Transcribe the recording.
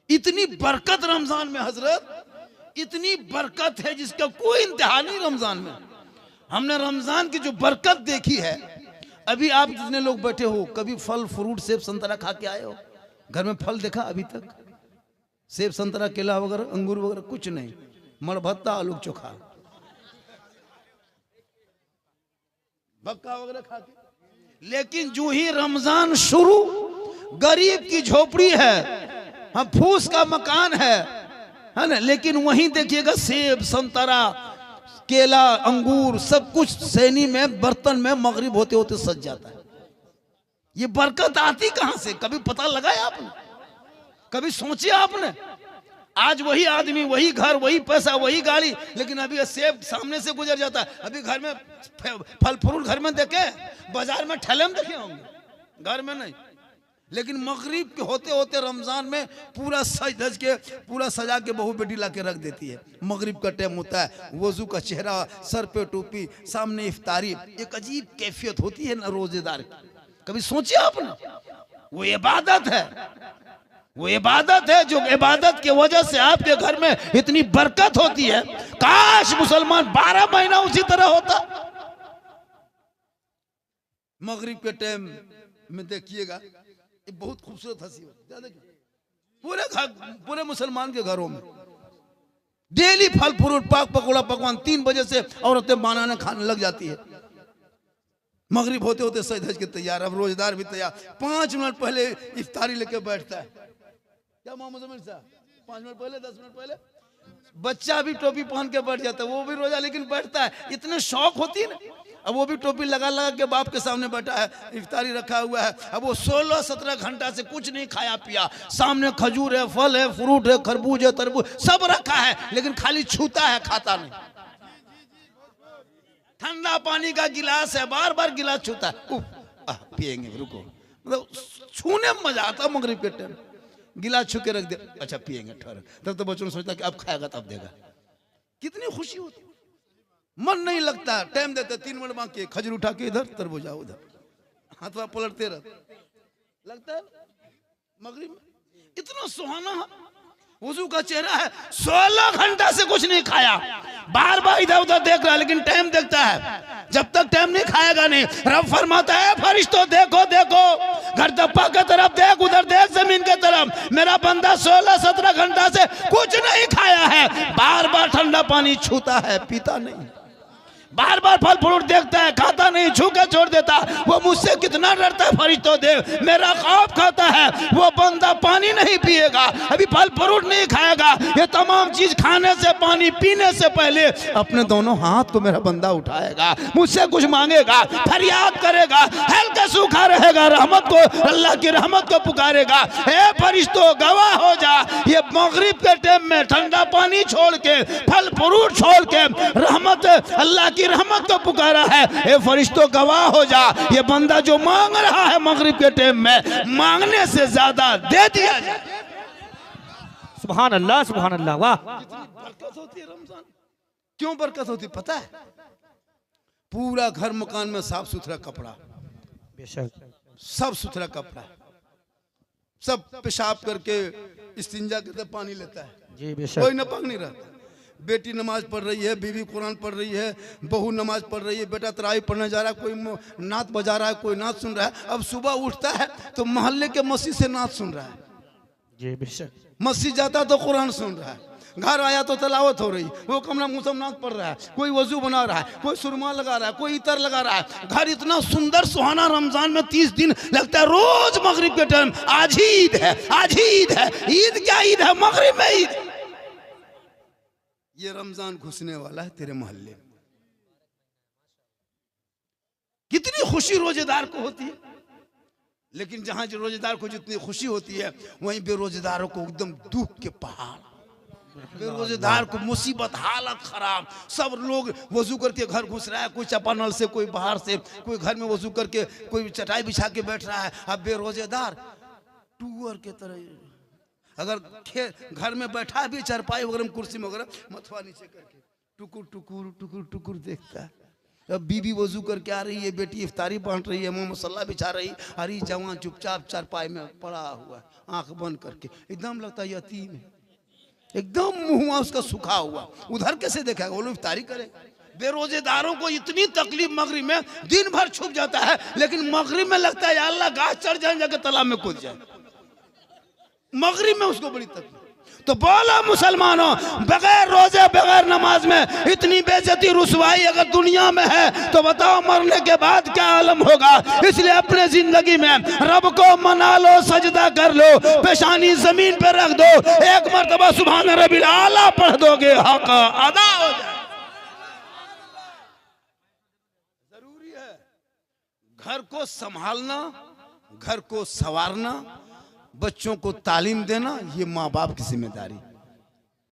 इतनी बरकत रमजान में हजरत, इतनी बरकत है जिसका कोई इंतहा नहीं रमजान में। हमने रमजान की जो बरकत देखी है, अभी आप जितने लोग बैठे हो कभी फल फ्रूट सेब संतरा खा के आए हो? घर में फल देखा अभी तक? सेब संतरा केला वगैरह अंगूर वगैरह कुछ नहीं, मरभत्ता आलू चोखा भक्का वगैरह खा के। लेकिन जो ही रमजान शुरू, गरीब की झोपड़ी है, हम फूस का मकान है ना, लेकिन वहीं देखिएगा सेब संतरा केला अंगूर सब कुछ सैनी में बर्तन में मगरिब होते होते सज जाता है। ये बरकत आती कहां से? कभी पता लगाया आपने? कभी सोचे आपने? आज वही आदमी, वही घर, वही पैसा, वही गाड़ी, लेकिन अभी सेब सामने से गुजर जाता है। अभी घर में फल फ्रूट घर में देखे, बाजार में ठेले में देखे होंगे, घर में नहीं। लेकिन मगरिब के होते होते रमजान में पूरा सज धज के, पूरा सजा के बहू बेटी ला के रख देती है। मगरिब का टाइम होता है, वजू का चेहरा, सर पे टोपी, सामने इफ्तारी, एक अजीब कैफियत होती है ना रोजेदार की। कभी सोचे आपने? वो इबादत है, वो इबादत है, जो इबादत की वजह से आपके घर में इतनी बरकत होती है। काश मुसलमान 12 महीना उसी तरह होता। मगरिब के टाइम में देखिएगा, ये बहुत खूबसूरत हंसी होती है पूरे मुसलमान के घरों में। डेली फल फ्रूट पाक पकौड़ा पकवान 3 बजे से औरतें बनाने खाने लग जाती है। मगरिब होते होते सज धज के तैयार, अब रोजेदार भी तैयार। 5 मिनट पहले इफ्तारी लेके बैठता है। क्या मोहम्मद अमीर साहब? 5 मिनट पहले, 10 मिनट पहले बच्चा भी टोपी पहन के बैठ जाता है, वो भी रोजा लेकिन बैठता है। इतने शौक होती है ना। अब वो भी टोपी लगा लगा के बाप के सामने बैठा है, इफ्तारी रखा हुआ है। अब वो 16-17 घंटा से कुछ नहीं खाया पिया, सामने खजूर है, फल है, फ्रूट है, खरबूज है, तरबूज सब रखा है, लेकिन खाली छूता है, खाता नहीं। ठंडा पानी का गिलास है, बार बार गिलास छूता है, पिएंगे रुको, मतलब छूने में मजा आता। मगरिब के टाइम गिलास छू के रख दे, अच्छा पिएंगे ठहर। तब तो बच्चों ने सोचता कि अब खाएगा तब देगा। कितनी खुशी होती, मन नहीं लगता। टाइम देते 3 मिनट मांग के, खजूर उठा के इधर, तरबूजा उधर, हाथवा पलटते रहते, लगता है मगरिब में इतना सुहाना वजू का चेहरा है। 16 घंटा से कुछ नहीं खाया, बार बार इधर उधर देख रहा है, लेकिन टाइम देखता है। जब तक टाइम नहीं खाएगा नहीं। रब फरमाता है फरिश्तों देखो देखो, घर दप्पा की तरफ देख, उधर देख जमीन की तरफ, मेरा बंदा 16-17 घंटा से कुछ नहीं खाया है। बार बार ठंडा पानी छूता है, पीता नहीं। बार बार फल फ्रूट देखता है, खाता नहीं, छू के छोड़ देता। वो मुझसे कितना डरता है फरिश्तों, देख मेरा खौफ खाता है। वो बंदा पानी नहीं पिएगा, अभी फल फ्रूट नहीं खाएगा, ये तमाम चीज खाने से, पानी पीने से पहले अपने दोनों हाथ को मेरा बंदा उठाएगा, मुझसे कुछ मांगेगा, फरियाद करेगा, हल्का सूखा रहेगा, रहमत को, अल्लाह की रहमत को पुकारेगा। हे फरिश्तों गवाह हो जा, ये मगरिब के टाइम में ठंडा पानी छोड़ के, फल फ्रूट छोड़ के, रहमत अल्लाह की रहमत को पुकारा है। ए फरिश्तों गवाह हो जा, ये बंदा जो मांग रहा है मगरिब के टाइम में, मांगने से ज्यादा दे दिया जाए। सुभान अल्लाह, सुभान अल्लाह। वाह, बरकत होती है रमजान। क्यों बरकत होती पता है? पूरा घर मकान में साफ सुथरा कपड़ा, बेशक सब सुथरा कपड़ा, सब पेशाब करके इस्तिंजा करके पानी लेता है, जी बेशक। कोई नापाक नहीं रहता। बेटी नमाज पढ़ रही है, बीवी कुरान पढ़ रही है, बहू नमाज पढ़ रही है, बेटा तरावी पढ़ने जा रहा है, कोई नात बजा रहा है, कोई नात सुन रहा है। अब सुबह उठता है तो मोहल्ले के मस्जिद से नात सुन रहा है, जी बेशक। मस्जिद जाता तो कुरान सुन रहा है, घर आया तो तलावत हो रही, वो कमरा मुसम नात पढ़ रहा है, कोई वजू बना रहा है, कोई सुरमा लगा रहा है, कोई इतर लगा रहा है। घर इतना सुंदर सुहाना रमजान में 30 दिन लगता है। रोज मगरिब के टाइम आज ईद है, आज ईद है, ईद क्या ईद है, मगरिब में ईद। ये रमजान घुसने वाला है तेरे मोहल्ले में। कितनी खुशी रोजेदार को होती है, लेकिन जहां रोजेदार को जितनी खुशी होती है, वहीं बेरोजेदारों को एकदम दुख के पहाड़। बेरोजेदार को मुसीबत, हालत खराब। सब लोग वजू करके घर घुस रहा है, कोई चापानल से, कोई बाहर से, कोई घर में वजू करके, कोई चटाई बिछा के बैठ रहा है। अब बेरोजेदार टूअर के तरह, अगर घर में बैठा भी चारपाई वगैरह कुर्सी वगैरह, मथवा नीचे करके टुकुर टुकुर टुकुर टुकुर देखता है। अब बीबी वजू करके आ रही है, बेटी इफ्तारी बांट रही है, मुंह मसल्ला बिछा रही, अरे जवान चुपचाप चारपाई में पड़ा हुआ है, आंख बंद करके, एकदम लगता है यतीम है, एकदम मुंह उसका सूखा हुआ, उधर कैसे देखेगा? वो लोग इफ्तारी करे। बेरोजेदारों को इतनी तकलीफ मगरिब में, दिन भर छुप जाता है, लेकिन मगरिब में लगता है या अल्लाह गाछ चढ़ जाए जाके तालाब में कूद जाए, मगरिब में उसको बड़ी तकलीफ। तो बोला मुसलमानों, बगैर रोजे बगैर नमाज में इतनी बेइज्जती रुसवाई अगर दुनिया में है तो बताओ मरने के बाद क्या आलम होगा। इसलिए अपने जिंदगी में रब को मना लो, सजदा कर लो, पेशानी जमीन पे रख दो, एक मर्तबा सुभान रब्बिल आला पढ़ दोगे, हक अदा हो जाए। जरूरी है घर को संभालना, घर को संवारना, बच्चों को तालीम देना, ये माँ बाप की जिम्मेदारी।